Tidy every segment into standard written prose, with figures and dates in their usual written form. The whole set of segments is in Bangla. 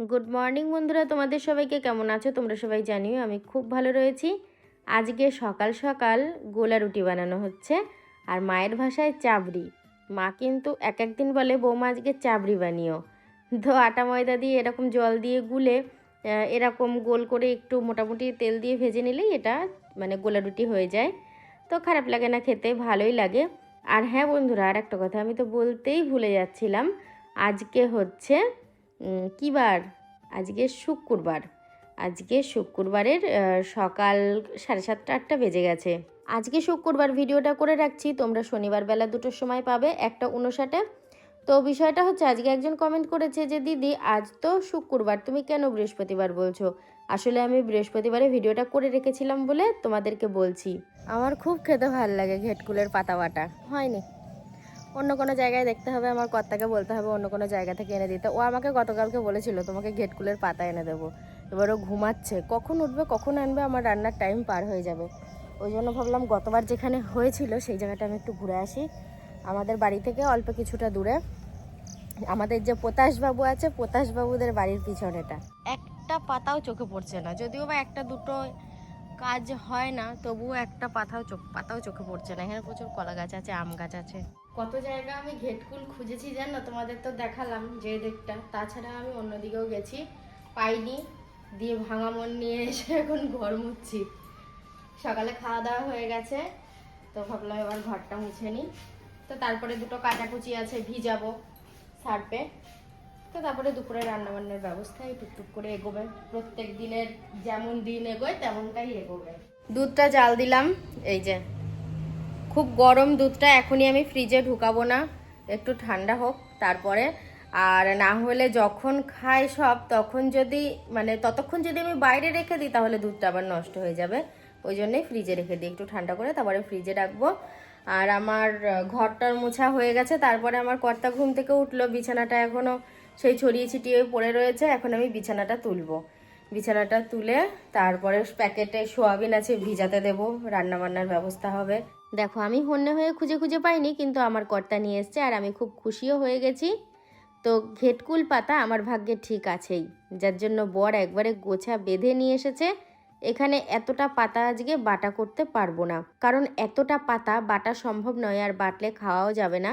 গুড মর্নিং বন্ধুরা, তোমাদের সবাইকে কেমন আছো? তোমরা সবাই জানিও আমি খুব ভালো রয়েছি। আজকে সকাল সকাল গোলা রুটি বানানো হচ্ছে, আর মায়ের ভাষায় চাবড়ি। মা কিন্তু এক একদিন বলে বৌমা আজকে চাবড়ি বানিও। তো আটা ময়দা দিয়ে এরকম জল দিয়ে গুলে এরকম গোল করে একটু মোটামুটি তেল দিয়ে ভেজে নিলেই এটা মানে গোলা রুটি হয়ে যায়। তো খারাপ লাগে না, খেতে ভালোই লাগে। আর হ্যাঁ বন্ধুরা, আর একটা কথা আমি তো বলতেই ভুলে যাচ্ছিলাম, আজকে হচ্ছে কী বার? আজকে শুক্রবার। আজকে শুক্রবারের সকাল 7:30-8টা বেজে গেছে। আজকে শুক্রবার ভিডিওটা করে রাখছি, তোমরা শনিবার বেলা 2টোর সময় পাবে 1:59। তো বিষয়টা হচ্ছে, আজকে একজন কমেন্ট করেছে যে দিদি আজ তো শুক্রবার, তুমি কেন বৃহস্পতিবার বলছো? আসলে আমি বৃহস্পতিবারে ভিডিওটা করে রেখেছিলাম বলে তোমাদেরকে বলছি। আমার খুব খেতে ভালো লাগে ঘেটকুলের পাতা বাটা। হয়নি, অন্য কোনো জায়গায় দেখতে হবে, আমার কর্তাকে বলতে হবে অন্য কোনো জায়গা থেকে এনে দিতে। ও আমাকে গতকালকে বলেছিল তোমাকে ঘেটকুলের পাতা এনে দেবো। এবার ও ঘুমাচ্ছে, কখন উঠবে কখন আনবে, আমার রান্নার টাইম পার হয়ে যাবে। ওই জন্য ভাবলাম গতবার যেখানে হয়েছিল সেই জায়গাটা আমি একটু ঘুরে আসি। আমাদের বাড়ি থেকে অল্প কিছুটা দূরে আমাদের যে পোতাশবাবু আছে, পোতাশবাবুদের বাড়ির পিছনেটা। একটা পাতাও চোখে পড়ছে না, যদিও বা একটা দুটো কাজ হয় না, তবুও একটা পাতাও চোখে পড়ছে না। এখানে প্রচুর কলা গাছ আছে, আম গাছ আছে। কত জায়গা আমি ঘেটকুল খুঁজেছি জানো, তোমাদের তো দেখালাম যে দিকটা, তাছাড়া আমি অন্যদিকেও গেছি, পাইনি। দিয়ে ভাঙা মন নিয়ে এসে এখন ঘর মুছছি। সকালে খাওয়া দাওয়া হয়ে গেছে, তো ভাবলাম এবার ঘরটা মুছে নিই। তো তারপরে দুটো কাটাকুচি আছে, ভিজাবো সার্ফে। তো তারপরে দুপুরে রান্নাবান্নার ব্যবস্থায় টুকটুক করে এগোবে। প্রত্যেক দিনের যেমন দিন এগোয় তেমনটাই এগোবে। দুধটা জাল দিলাম, এই যে খুব গরম দুধটা, এখনই আমি ফ্রিজে ঢুকাবো না, একটু ঠান্ডা হোক তারপরে। আর না হলে যখন খাই সব, তখন যদি মানে ততক্ষণ যদি আমি বাইরে রেখে দিই তাহলে দুধটা আবার নষ্ট হয়ে যাবে। ওই জন্যই ফ্রিজে রেখে দিই, একটু ঠান্ডা করে তারপরে ফ্রিজে রাখবো। আর আমার ঘরটার মোছা হয়ে গেছে, তারপরে আমার কর্তা ঘুম থেকে উঠলো, বিছানাটা এখনও সেই ছড়িয়ে ছিটিয়ে পড়ে রয়েছে। এখন আমি বিছানাটা তুলবো, বিছানাটা তুলে তারপরে প্যাকেটে সোয়াবিন আছে ভিজাতে দেবো, রান্নাবান্নার ব্যবস্থা হবে। দেখো আমি হন্যে হয়ে খুঁজে খুঁজে পাইনি, কিন্তু আমার কর্তা নিয়ে এসছে আর আমি খুব খুশিও হয়ে গেছি। তো ঘেটকুল পাতা আমার ভাগ্যে ঠিক আছেই, যার জন্য বর একবারে গোছা বেঁধে নিয়ে এসেছে। এখানে এতটা পাতা আজকে বাটা করতে পারবো না, কারণ এতটা পাতা বাটা সম্ভব নয়, আর বাটলে খাওয়াও যাবে না।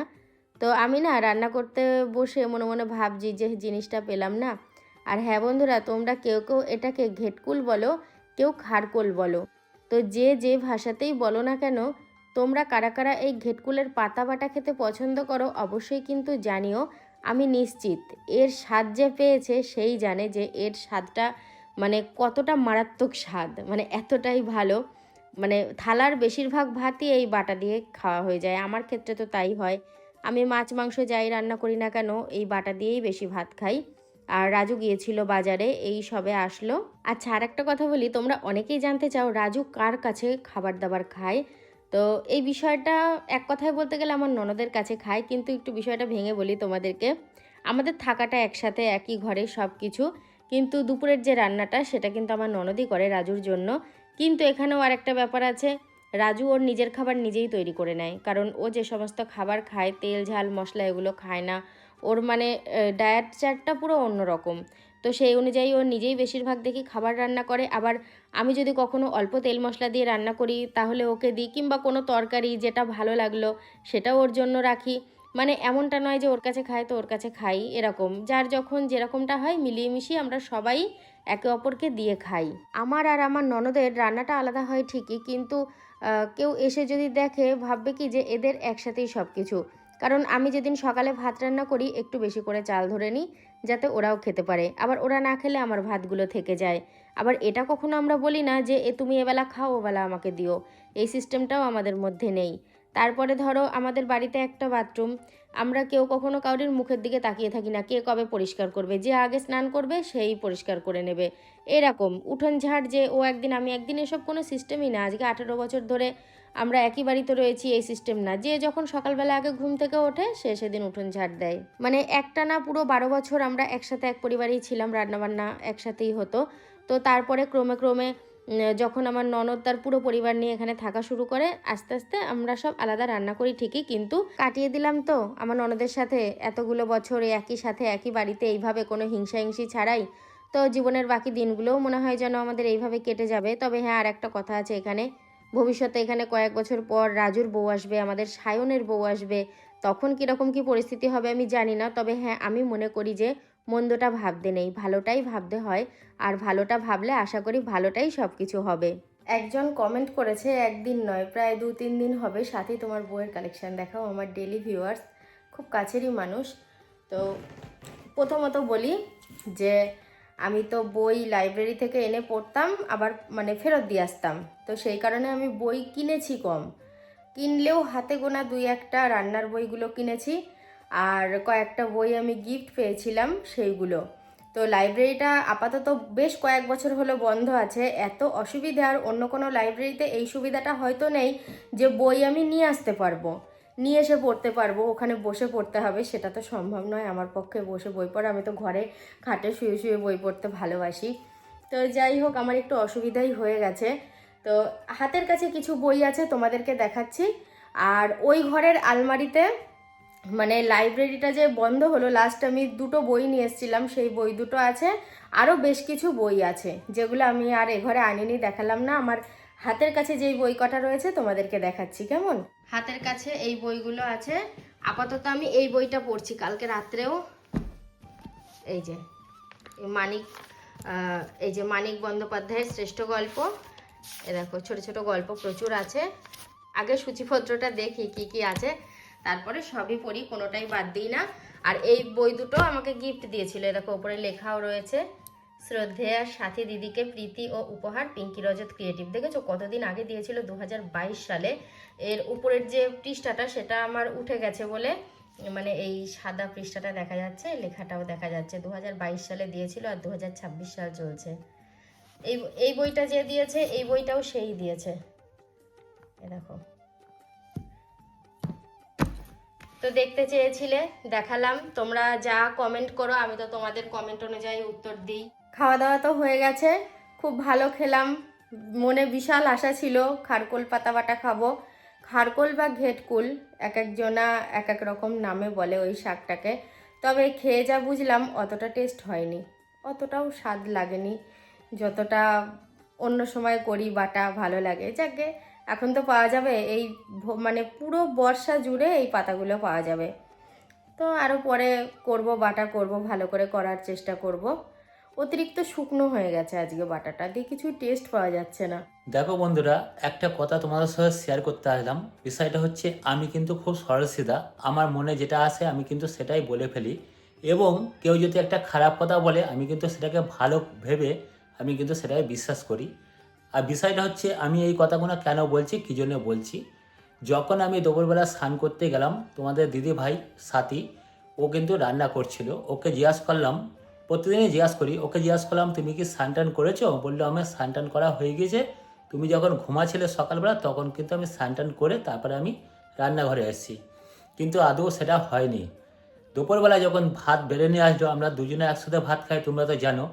তো আমি না রান্না করতে বসে মনে মনে ভাবছি যে জিনিসটা পেলাম না। আর হ্যাঁ বন্ধুরা, তোমরা কেউ কেউ এটাকে ঘেটকুল বলো, কেউ খারকোল বলো। তো যে যে ভাষাতেই বলো না কেন, তোমরা কারা কারা এই ঘেটকুলের পাতা বাটা খেতে পছন্দ করো অবশ্যই কিন্তু জানিও। আমি নিশ্চিত এর স্বাদ যে পেয়েছে সেই জানে যে এর স্বাদটা মানে কতটা মারাত্মক স্বাদ, মানে এতটাই ভালো। মানে থালার বেশিরভাগ ভাতই এই বাটা দিয়ে খাওয়া হয়ে যায়, আমার ক্ষেত্রে তো তাই হয়। আমি মাছ মাংস যাই রান্না করি না কেন, এই বাটা দিয়েই বেশি ভাত খাই। আর রাজু গিয়েছিল বাজারে, এই সবে আসলো। আচ্ছা, আর একটা কথা বলি, তোমরা অনেকেই জানতে চাও রাজু কার কাছে খাবার দাবার খায়। তো এই বিষয়টা এক কথায় বলতে গেলে আমার ননদের কাছে খায়, কিন্তু একটু বিষয়টা ভেঙে বলি তোমাদেরকে। আমাদের থাকাটা একসাথে, একই ঘরে সব কিছু, কিন্তু দুপুরের যে রান্নাটা সেটা কিন্তু আমার ননদই করে রাজুর জন্য। কিন্তু এখানেও আর একটা ব্যাপার আছে, রাজু ওর নিজের খাবার নিজেই তৈরি করে নেয়, কারণ ও যে সমস্ত খাবার খায় তেল ঝাল মশলা এগুলো খায় না। ওর মানে ডায়েট চার্টটা পুরো অন্যরকম। তো সেই অনুযায়ী ও নিজেই বেশিরভাগ দেখি খাবার রান্না করে। আবার আমি যদি কখনো অল্প তেল মশলা দিয়ে রান্না করি তাহলে ওকে দিই, কিংবা কোনো তরকারি যেটা ভালো লাগলো সেটাও ওর জন্য রাখি। মানে এমনটা নয় যে ওর কাছে খাই তো ওর কাছে খাই, এরকম যার যখন যেরকমটা হয় মিলিয়ে মিশিয়ে আমরা সবাই একে অপরকে দিয়ে খাই। আমার আর আমার ননদের রান্নাটা আলাদা হয় ঠিকই, কিন্তু কেউ এসে যদি দেখে ভাববে কি যে এদের একসাথেই সব কিছু। কারণ আমি যেদিন সকালে ভাত রান্না করি একটু বেশি করে চাল ধরে নিই, যাতে ওরাও খেতে পারে। আবার ওরা না খেলে আমার ভাতগুলো থেকে যায়। আবার এটা কখনো আমরা বলি না যে তুমি এবেলা খাও ওবেলা আমাকে দিও, এই সিস্টেমটাও আমাদের মধ্যে নেই। তারপরে ধরো আমাদের বাড়িতে একটা বাথরুম, আমরা কেউ কখনো কাউরির মুখের দিকে তাকিয়ে থাকি না কে কবে পরিষ্কার করবে, যে আগে স্নান করবে সেই পরিষ্কার করে নেবে। এরকম উঠোন ঝাড় যে ও একদিন আমি একদিন, এসব কোনো সিস্টেমই না। আজকে 18 বছর ধরে আমরা একই বাড়িতে রয়েছি, এই সিস্টেম না যে যখন সকালবেলা আগে ঘুম থেকে ওঠে সে সেদিন উঠোন ঝাড় দেয়। মানে একটা না পুরো 12 বছর আমরা একসাথে এক পরিবারেই ছিলাম, রান্নাবান্না একসাথেই হতো। তো তারপরে ক্রমে ক্রমে যখন আমার ননদ তার পুরো পরিবার নিয়ে এখানে থাকা শুরু করে আস্তে আস্তে আমরা সব আলাদা রান্না করি ঠিকই, কিন্তু কাটিয়ে দিলাম তো আমার ননদের সাথে এতগুলো বছর একই সাথে একই বাড়িতে এইভাবে কোনো হিংসাহিংসি ছাড়াই। তো জীবনের বাকি দিনগুলোও মনে হয় যেন আমাদের এইভাবে কেটে যাবে। তবে হ্যাঁ, আর একটা কথা আছে, এখানে ভবিষ্যতে এখানে কয়েক বছর পর রাজুর বউ আসবে, আমাদের সায়নের বউ আসবে, তখন কীরকম কী পরিস্থিতি হবে আমি জানি না। তবে হ্যাঁ, আমি মনে করি যে মন্দটা ভাবতে নেই, ভালোটাই ভাবতে হয়, আর ভালোটা ভাবলে আশা করি ভালোটাই সব কিছু হবে। একজন কমেন্ট করেছে, একদিন নয় প্রায় 2-3 দিন হবে, সাথে তোমার বইয়ের কালেকশান দেখাও। আমার ডেলি ভিউয়ার্স, খুব কাছেরই মানুষ। তো প্রথমত বলি যে আমি তো বই লাইব্রেরি থেকে এনে পড়তাম, আবার মানে ফেরত দিয়ে আসতাম, তো সেই কারণে আমি বই কিনেছি কম, কিনলেও হাতে গোনা 2-1টা রান্নার বইগুলো কিনেছি, আর কয়েকটা বই আমি গিফট পেয়েছিলাম সেইগুলো। তো লাইব্রেরিটা আপাতত বেশ কয়েক বছর হলো বন্ধ আছে। এত অসুবিধা, আর অন্য কোনো লাইব্রেরিতে এই সুবিধাটা হয়তো নেই যে বই আমি নিয়ে আসতে পারবো, নিয়ে এসে পড়তে পারবো, ওখানে বসে পড়তে হবে, সেটা তো সম্ভব নয় আমার পক্ষে বসে বই পড়া। আমি তো ঘরে খাটে শুয়ে শুয়ে বই পড়তে ভালোবাসি। তো যাই হোক, আমার একটু অসুবিধাই হয়ে গেছে। তো হাতের কাছে কিছু বই আছে, তোমাদেরকে দেখাচ্ছি। আর ওই ঘরের আলমারিতে, মানে লাইব্রেরিটা যে বন্ধ হলো, লাস্ট আমি 2টো বই নিয়ে এসেছিলাম, সেই বই 2টো আছে। আরও বেশ কিছু বই আছে যেগুলো আমি আর এ ঘরে আনিনি, দেখালাম না। আমার হাতের কাছে যেই বই কটা রয়েছে তোমাদেরকে দেখাচ্ছি কেমন। হাতের কাছে এই বইগুলো আছে, আপাতত আমি এই বইটা পড়ছি, কালকে রাত্রেও এই যে মানিক, এই যে মানিক বন্দ্যোপাধ্যায়ের শ্রেষ্ঠ গল্প, এ দেখো ছোট ছোট গল্প প্রচুর আছে। আগে সূচিপত্রটা দেখি কি কি আছে, তারপরে সবই পড়ি, কোনোটাই বাদ দিই না। আর এই বই দুটো আমাকে গিফট দিয়েছিল, দেখো ওপরে লেখাও রয়েছে, শ্রদ্ধেয়া সাথী দিদিকে প্রীতি ও উপহার, পিঙ্কি রজত ক্রিয়েটিভ। দেখেছো কতদিন আগে দিয়েছিল, 2022 সালে। এর উপরের যে পৃষ্ঠাটা সেটা আমার উঠে গেছে বলে, মানে এই সাদা পৃষ্ঠাটা দেখা যাচ্ছে, লেখাটাও দেখা যাচ্ছে। 2022 সালে দিয়েছিল, আর 2026 সাল চলছে। এই বইটা যে দিয়েছে, এই বইটাও সেই দিয়েছে, এ দেখো। তো দেখতে চেয়েছিলে, দেখালাম। তোমরা যা কমেন্ট করো আমি তো তোমাদের কমেন্ট অনুযায়ী উত্তর দিই। খাওয়া দাওয়া তো হয়ে গেছে, খুব ভালো খেলাম। মনে বিশাল আশা ছিল খারকোল পাতা বাটা খাবো। খারকোল বা ঘেটকুল এক একজনা এক এক রকম নামে বলে ওই শাকটাকে। তবে খেয়ে যা বুঝলাম অতটা টেস্ট হয়নি, অতটাও স্বাদ লাগেনি যতটা অন্য সময় করি বাটা ভালো লাগে। যাকে এখন তো পাওয়া যাবে, এই মানে পুরো বর্ষা জুড়ে এই পাতাগুলো পাওয়া যাবে। তো আরও পরে করব, বাটা করব, ভালো করে করার চেষ্টা করব। অতিরিক্ত শুকনো হয়ে গেছে আজকে বাটাটা দিয়ে, কিছু টেস্ট পাওয়া যাচ্ছে না। দেখো বন্ধুরা, একটা কথা তোমাদের সাথে শেয়ার করতে আসলাম। বিষয়টা হচ্ছে আমি কিন্তু খুব সরল সিধা, আমার মনে যেটা আসে আমি কিন্তু সেটাই বলে ফেলি, এবং কেউ যদি একটা খারাপ কথা বলে আমি কিন্তু সেটাকে ভালো ভেবে আমি কিন্তু সেটাকে বিশ্বাস করি। আর বিষয়টা হচ্ছে আমি এই কথাগুলো কেন বলছি, কী জন্য বলছি। যখন আমি দুপুরবেলা স্নান করতে গেলাম, তোমাদের দিদি ভাই সাথী ও কিন্তু রান্না করছিল, ওকে জিজ্ঞাসা করলাম, প্রতিদিনই জিজ্ঞাসা করি, ওকে জিজ্ঞাসা করলাম তুমি কি স্নান টান করেছো? বললো আমার স্নান টান করা হয়ে গিয়েছে, তুমি যখন ঘুমাচ্ছিলে সকালবেলা তখন কিন্তু আমি স্নান টান করে তারপরে আমি রান্নাঘরে এসেছি। কিন্তু আদৌ সেটা হয়নি। দুপুরবেলা যখন ভাত বেড়ে নিয়ে আসলো, আমরা দুজনে একসাথে ভাত খাই তোমরা তো জানো,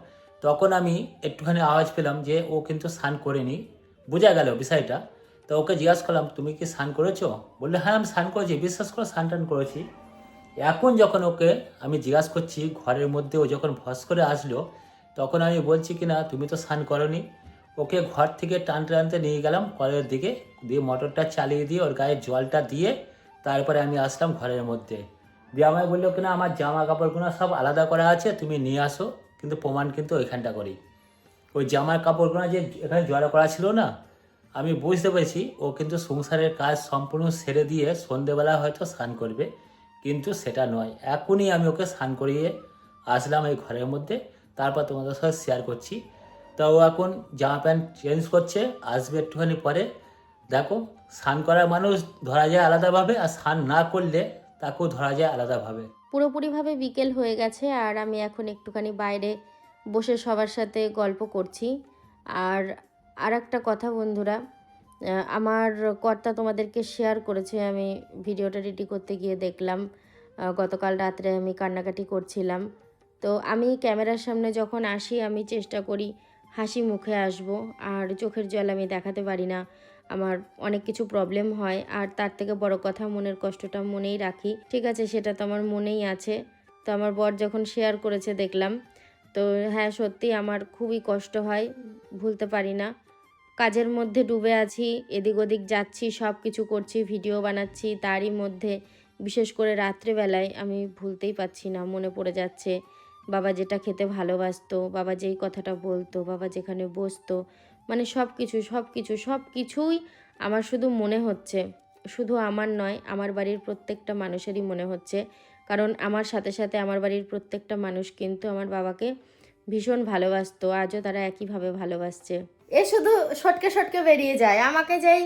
তখন আমি একটুখানি আওয়াজ পেলাম যে ও কিন্তু স্নান করেনি, বোঝা গেল বিষয়টা। তো ওকে জিজ্ঞাসা করলাম তুমি কি স্নান করেছো? বললে হ্যাঁ আমি স্নান করেছি, বিশ্বাস করে স্নান টান করেছি। এখন যখন ওকে আমি জিজ্ঞাসা করছি ঘরের মধ্যে, ও যখন ভস করে আসলো, তখন আমি বলছি কি না তুমি তো স্নান করনি। ওকে ঘর থেকে টানতে টানতে নিয়ে গেলাম কলের দিকে, দিয়ে মোটরটা চালিয়ে দিয়ে ওর গায়ে জলটা দিয়ে তারপরে আমি আসলাম ঘরের মধ্যে। দিয়ে আমায় বললো কিনা আমার জামা কাপড়গুলো সব আলাদা করা আছে, তুমি নিয়ে আসো, কিন্তু প্রমাণ কিন্তু ওইখানটা করি। ওই জামার কাপড়গুলো যে এখানে জড়ো করা ছিল না, আমি বুঝতে পেরেছি ও কিন্তু সংসারের কাজ সম্পূর্ণ সেরে দিয়ে সন্ধেবেলা হয়তো স্নান করবে, কিন্তু সেটা নয়। এখনই আমি ওকে স্নান করিয়ে আসলাম এই ঘরের মধ্যে, তারপর তোমাদের সাথে শেয়ার করছি। তা ও এখন জামা প্যান্ট চেঞ্জ করছে, আসবে একটুখানি পরে। দেখো, স্নান করার মানুষ ধরা যায় আলাদাভাবে, আর স্নান না করলে তাকেও ধরা যায় আলাদাভাবে। পুরোপুরিভাবে বিকেল হয়ে গেছে, আর আমি এখন একটুখানি বাইরে বসে সবার সাথে গল্প করছি। আর আর একটা কথা বন্ধুরা, আমার কর্তা তোমাদেরকে শেয়ার করেছে, আমি ভিডিওটা রেডি করতে গিয়ে দেখলাম গতকাল রাত্রে আমি কান্নাকাটি করছিলাম। তো আমি ক্যামেরার সামনে যখন আসি আমি চেষ্টা করি হাসি মুখে আসবো। আর চোখের জল আমি দেখাতে পারি না, আমার অনেক কিছু প্রবলেম হয়। আর তার থেকে বড় কথা, মনের কষ্টটা মনেই রাখি। ঠিক আছে, সেটা তো আমার মনেই আছে। তো আমার বর যখন শেয়ার করেছে দেখলাম, তো হ্যাঁ সত্যি আমার খুবই কষ্ট হয়, ভুলতে পারি না। কাজের মধ্যে ডুবে আছি, এদিক ওদিক যাচ্ছি, সব কিছু করছি, ভিডিও বানাচ্ছি, তারই মধ্যে বিশেষ করে রাত্রেবেলায় আমি ভুলতেই পারছি না, মনে পড়ে যাচ্ছে বাবা যেটা খেতে ভালোবাসতো, বাবা যেই কথাটা বলতো, বাবা যেখানে বসতো, মানে সব কিছুই আমার শুধু মনে হচ্ছে। শুধু আমার নয়, আমার বাড়ির প্রত্যেকটা মানুষেরই মনে হচ্ছে। কারণ আমার সাথে সাথে আমার বাড়ির প্রত্যেকটা মানুষ কিন্তু আমার বাবাকে ভীষণ ভালোবাসতো, আজও তারা একইভাবে ভালোবাসছে। এ শুধু সটকে সটকে বেরিয়ে যায়, আমাকে যেই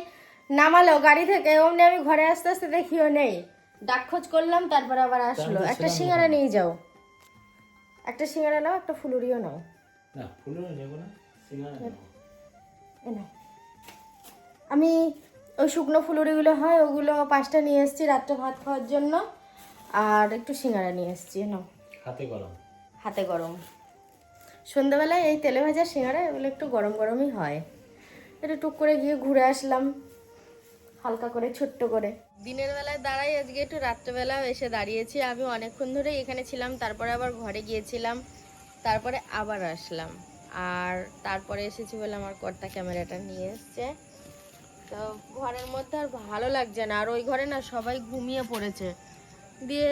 নামালো গাড়ি থেকে অমনি আমি ঘরে আস্তে আস্তে দেখিও নেই, ডাক খোঁজ করলাম, তারপর আবার আসলো। একটা সিঙ্গারা নিয়ে যাও, একটা সিঙ্গারা নাও, একটা ফুলুরিও নাও। না ফুলও নেব না, সিঙ্গারা নেব। এ নাও। আমি ওই শুকনো ফুলুরিগুলো হয় ওগুলো 5টা নিয়ে এসেছি রাত্রে ভাত খাওয়ার জন্য, আর একটু সিঙ্গারা নিয়ে এসেছি। নাও, হাতে গরম। হাতে গরম। সন্ধ্যাবেলায় এই তেলে ভাজা সিঙ্গারা এগুলো একটু গরম গরমই হয়। একটু টুক করে গিয়ে ঘুরে আসলাম, হালকা করে ছোট্ট করে। দিনের বেলায় দাঁড়াই, আজকে একটু রাত্রেবেলাও এসে দাঁড়িয়েছি। আমি অনেকক্ষণ ধরেই এখানে ছিলাম, তারপরে আবার ঘরে গিয়েছিলাম, তারপরে আবার আসলাম। আর তারপরে এসেছি বলে আমার কর্তা ক্যামেরাটা নিয়ে এসছে। তো ঘরের মধ্যে আর ভালো লাগছে না, আর ওই ঘরে না সবাই ঘুমিয়ে পড়েছে, দিয়ে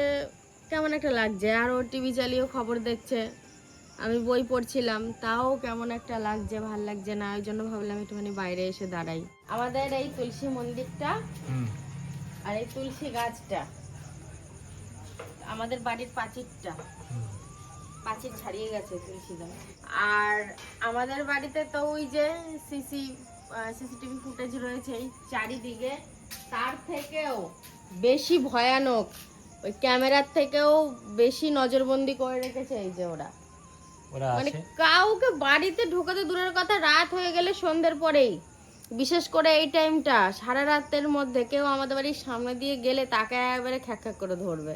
কেমন একটা লাগছে। আর ও টিভি চালিয়েও খবর দেখছে, আমি বই পড়ছিলাম, তাও কেমন একটা লাগছে, ভাল লাগছে না। ওই জন্য ভাবলাম একটুখানি বাইরে এসে দাঁড়াই। আমাদের এই তুলসী মন্দিরটা আর এই তুলসী গাছটা আমাদের বাড়ির পাঁচিরটা, পাঁচির ছাড়িয়ে গেছে তুলসী গাছ। আর আমাদের বাড়িতে তো ওই যে সিসিটিভি ফুটেজ রয়েছে এই চারিদিকে, তার থেকেও বেশি ভয়ানক, ওই ক্যামেরার থেকেও বেশি নজরবন্দি করে রেখেছে এই যে ওরা। মানে কাউকে বাড়িতে ঢোকাতে দূরের কথা, রাত হয়ে গেলে সন্ধ্যের পরেই, বিশেষ করে এই টাইমটা সারা রাতের মধ্যে কেউ আমাদের বাড়ির সামনে দিয়ে গেলে তাকে একবারে খ্যাক খ্যাক করে ধরবে।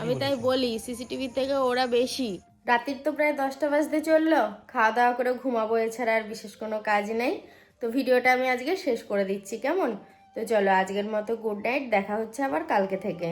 আমি তাই বলি সিসিটিভি থেকে ওরা বেশি। রাতের তো প্রায় 10টা বাজতে চললো, খাওয়া দাওয়া করে ঘুমাবো, এছাড়া আর বিশেষ কোনো কাজ নেই। তো ভিডিওটা আমি আজকে শেষ করে দিচ্ছি, কেমন? তো চলো আজকের মতো গুড নাইট, দেখা হচ্ছে আবার কালকে থেকে।